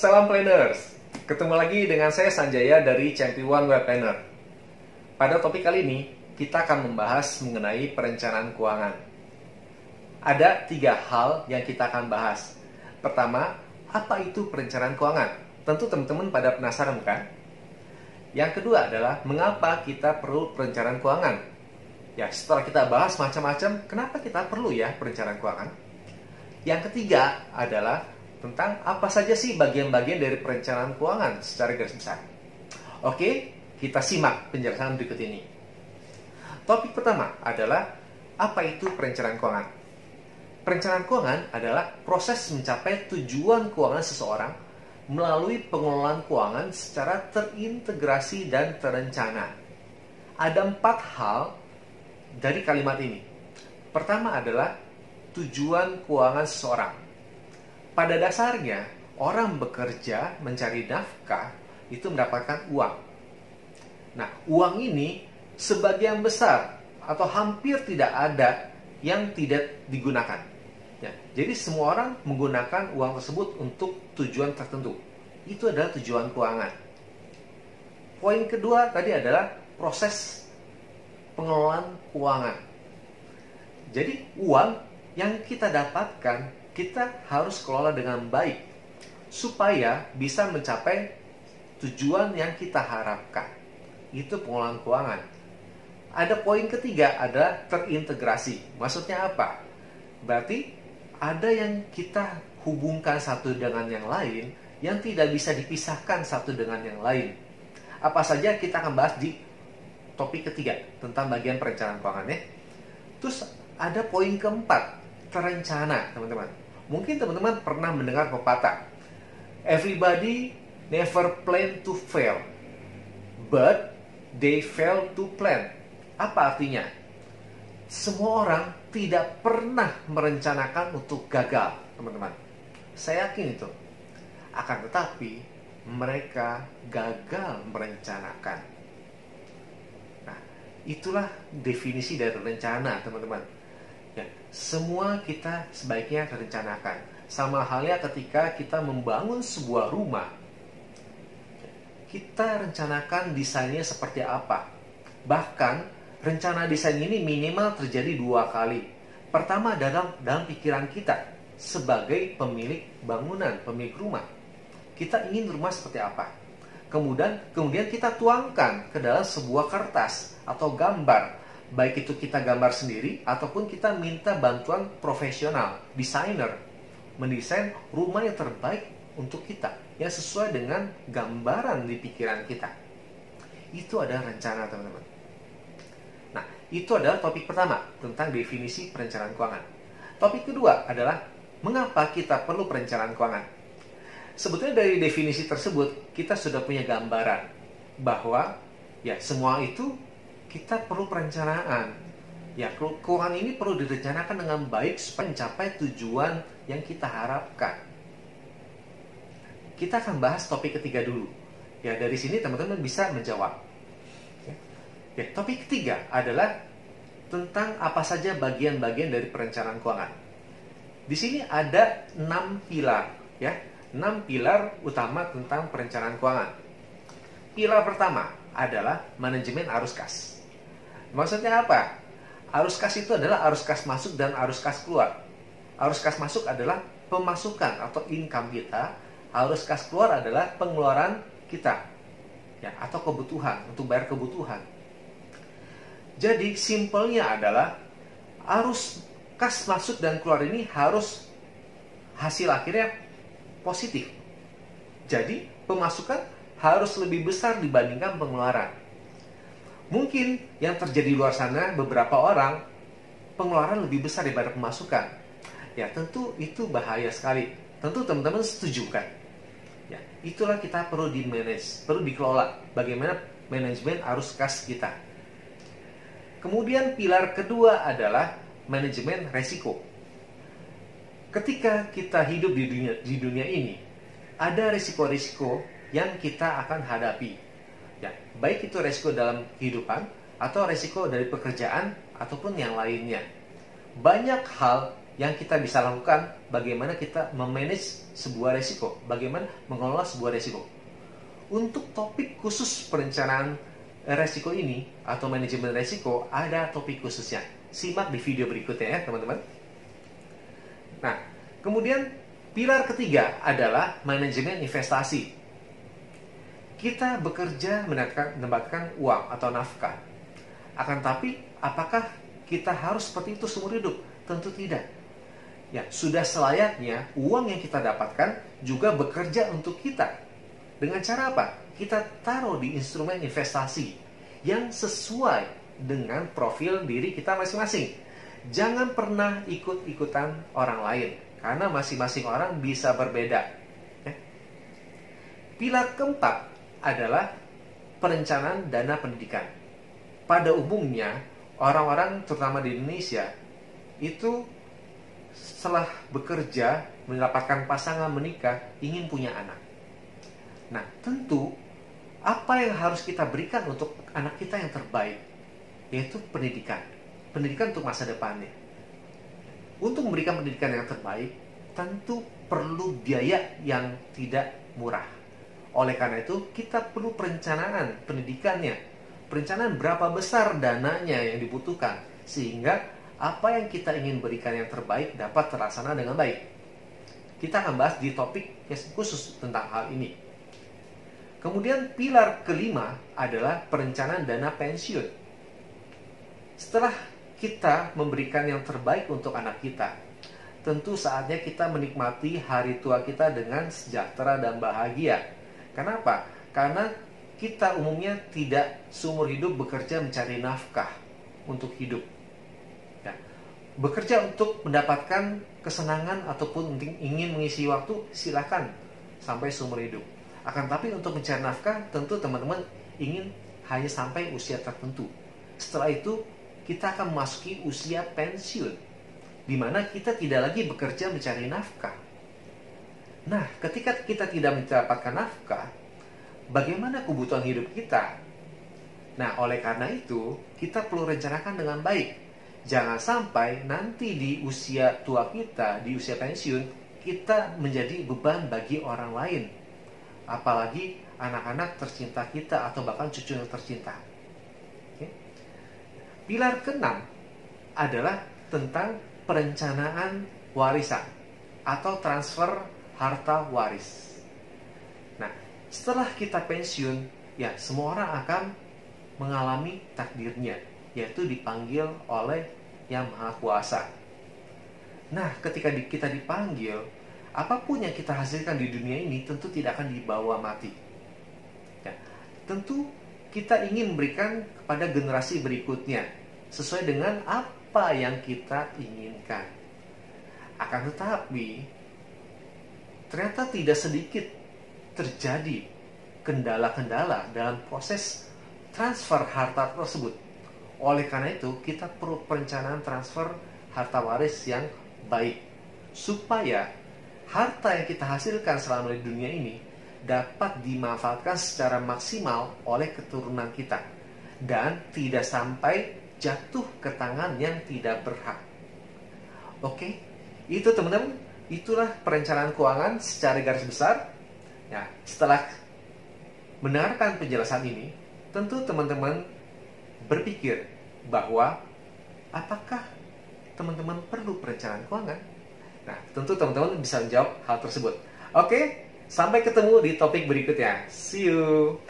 salam planners. Ketemu lagi dengan saya Sanjaya dari Champion Web Planner. Pada topik kali ini, kita akan membahas mengenai perencanaan keuangan. Ada 3 hal yang kita akan bahas. Pertama, apa itu perencanaan keuangan? Tentu teman-teman pada penasaran bukan? Yang kedua adalah mengapa kita perlu perencanaan keuangan? Ya, setelah kita bahas macam-macam, kenapa kita perlu ya perencanaan keuangan? Yang ketiga adalah tentang apa saja sih bagian-bagian dari perencanaan keuangan secara garis besar. Oke, kita simak penjelasan berikut ini. Topik pertama adalah apa itu perencanaan keuangan? Perencanaan keuangan adalah proses mencapai tujuan keuangan seseorang melalui pengelolaan keuangan secara terintegrasi dan terencana. Ada 4 hal dari kalimat ini. Pertama adalah tujuan keuangan seseorang. Pada dasarnya, orang bekerja mencari nafkah itu mendapatkan uang. Nah, uang ini sebagian besar atau hampir tidak ada yang tidak digunakan. Ya, jadi semua orang menggunakan uang tersebut untuk tujuan tertentu. Itu adalah tujuan keuangan. Poin kedua tadi adalah proses pengelolaan keuangan. Jadi uang yang kita dapatkan kita harus kelola dengan baik supaya bisa mencapai tujuan yang kita harapkan. Itu pengelolaan keuangan. Ada poin ketiga, ada terintegrasi. Maksudnya apa? Berarti ada yang kita hubungkan satu dengan yang lain yang tidak bisa dipisahkan satu dengan yang lain. Apa saja kita akan bahas di topik ketiga tentang bagian perencanaan keuangan ya. Terus ada poin keempat, terencana, teman-teman. Mungkin teman-teman pernah mendengar pepatah, everybody never plan to fail, but they fail to plan. Apa artinya? Semua orang tidak pernah merencanakan untuk gagal, teman-teman. Saya yakin itu. Akan tetapi, mereka gagal merencanakan. Nah, itulah definisi dari rencana, teman-teman. Ya, semua kita sebaiknya rencanakan. Sama halnya ketika kita membangun sebuah rumah, kita rencanakan desainnya seperti apa. Bahkan rencana desain ini minimal terjadi 2 kali. Pertama dalam pikiran kita sebagai pemilik bangunan, pemilik rumah. Kita ingin rumah seperti apa. Kemudian kita tuangkan ke dalam sebuah kertas atau gambar. Baik itu kita gambar sendiri ataupun kita minta bantuan profesional, desainer, mendesain rumah yang terbaik untuk kita, yang sesuai dengan gambaran di pikiran kita. Itu adalah rencana, teman-teman. Nah, itu adalah topik pertama tentang definisi perencanaan keuangan. Topik kedua adalah mengapa kita perlu perencanaan keuangan. Sebetulnya dari definisi tersebut kita sudah punya gambaran bahwa ya semua itu kita perlu perencanaan. Ya, keuangan ini perlu direncanakan dengan baik supaya mencapai tujuan yang kita harapkan. Kita akan bahas topik ketiga dulu. Ya, dari sini teman-teman bisa menjawab. Ya, topik ketiga adalah tentang apa saja bagian-bagian dari perencanaan keuangan. Di sini ada 6 pilar, ya. 6 pilar utama tentang perencanaan keuangan. Pilar pertama adalah manajemen arus kas. Maksudnya apa? Arus kas itu adalah arus kas masuk dan arus kas keluar. Arus kas masuk adalah pemasukan atau income kita. Arus kas keluar adalah pengeluaran kita, ya, atau kebutuhan, untuk bayar kebutuhan. Jadi simpelnya adalah arus kas masuk dan keluar ini harus hasil akhirnya positif. Jadi pemasukan harus lebih besar dibandingkan pengeluaran. Mungkin yang terjadi di luar sana beberapa orang pengeluaran lebih besar daripada pemasukan. Ya, tentu itu bahaya sekali. Tentu teman-teman setuju kan? Ya, itulah kita perlu di-manage, perlu dikelola. Bagaimana manajemen arus kas kita. Kemudian pilar kedua adalah manajemen resiko. Ketika kita hidup di dunia ini, ada risiko-risiko yang kita akan hadapi. Ya, baik itu resiko dalam kehidupan atau resiko dari pekerjaan ataupun yang lainnya. Banyak hal yang kita bisa lakukan bagaimana kita memanage sebuah resiko, bagaimana mengelola sebuah resiko. Untuk topik khusus perencanaan resiko ini atau manajemen resiko, ada topik khususnya. Simak di video berikutnya ya teman-teman. Nah, kemudian pilar ketiga adalah manajemen investasi. Kita bekerja mendapatkan uang atau nafkah. Akan tapi, apakah kita harus seperti itu seumur hidup? Tentu tidak. Ya, sudah selayaknya uang yang kita dapatkan juga bekerja untuk kita. Dengan cara apa? Kita taruh di instrumen investasi yang sesuai dengan profil diri kita masing-masing. Jangan pernah ikut-ikutan orang lain, karena masing-masing orang bisa berbeda. Ya. Pilar keempat adalah perencanaan dana pendidikan. Pada umumnya, orang-orang terutama di Indonesia itu setelah bekerja, mendapatkan pasangan, menikah, ingin punya anak. Nah, tentu apa yang harus kita berikan untuk anak kita yang terbaik, yaitu pendidikan. Pendidikan untuk masa depannya. Untuk memberikan pendidikan yang terbaik, tentu perlu biaya yang tidak murah. Oleh karena itu, kita perlu perencanaan pendidikannya. Perencanaan berapa besar dananya yang dibutuhkan, sehingga apa yang kita ingin berikan yang terbaik dapat terlaksana dengan baik. Kita akan bahas di topik khusus tentang hal ini. Kemudian pilar kelima adalah perencanaan dana pensiun. Setelah kita memberikan yang terbaik untuk anak kita, tentu saatnya kita menikmati hari tua kita dengan sejahtera dan bahagia. Kenapa? Karena kita umumnya tidak seumur hidup bekerja mencari nafkah untuk hidup. Ya. Bekerja untuk mendapatkan kesenangan ataupun ingin mengisi waktu, silakan sampai seumur hidup. Akan tapi untuk mencari nafkah, tentu teman-teman ingin hanya sampai usia tertentu. Setelah itu, kita akan memasuki usia pensiun, di mana kita tidak lagi bekerja mencari nafkah. Nah, ketika kita tidak mendapatkan nafkah, bagaimana kebutuhan hidup kita? Nah, oleh karena itu, kita perlu rencanakan dengan baik. Jangan sampai nanti di usia tua kita, di usia pensiun, kita menjadi beban bagi orang lain. Apalagi anak-anak tercinta kita atau bahkan cucu yang tercinta. Oke. Pilar keenam adalah tentang perencanaan warisan atau transfer harta waris. Nah, setelah kita pensiun, ya semua orang akan mengalami takdirnya, yaitu dipanggil oleh Yang Maha Kuasa. Nah, ketika kita dipanggil, apapun yang kita hasilkan di dunia ini tentu tidak akan dibawa mati. Ya, tentu kita ingin memberikan kepada generasi berikutnya sesuai dengan apa yang kita inginkan. Akan tetapi, ternyata tidak sedikit terjadi kendala-kendala dalam proses transfer harta tersebut. Oleh karena itu, kita perlu perencanaan transfer harta waris yang baik, supaya harta yang kita hasilkan selama di dunia ini dapat dimanfaatkan secara maksimal oleh keturunan kita dan tidak sampai jatuh ke tangan yang tidak berhak. Oke, itu teman-teman, itulah perencanaan keuangan secara garis besar. Ya, setelah mendengarkan penjelasan ini, tentu teman-teman berpikir bahwa apakah teman-teman perlu perencanaan keuangan? Nah, tentu teman-teman bisa menjawab hal tersebut. Oke, sampai ketemu di topik berikutnya. See you!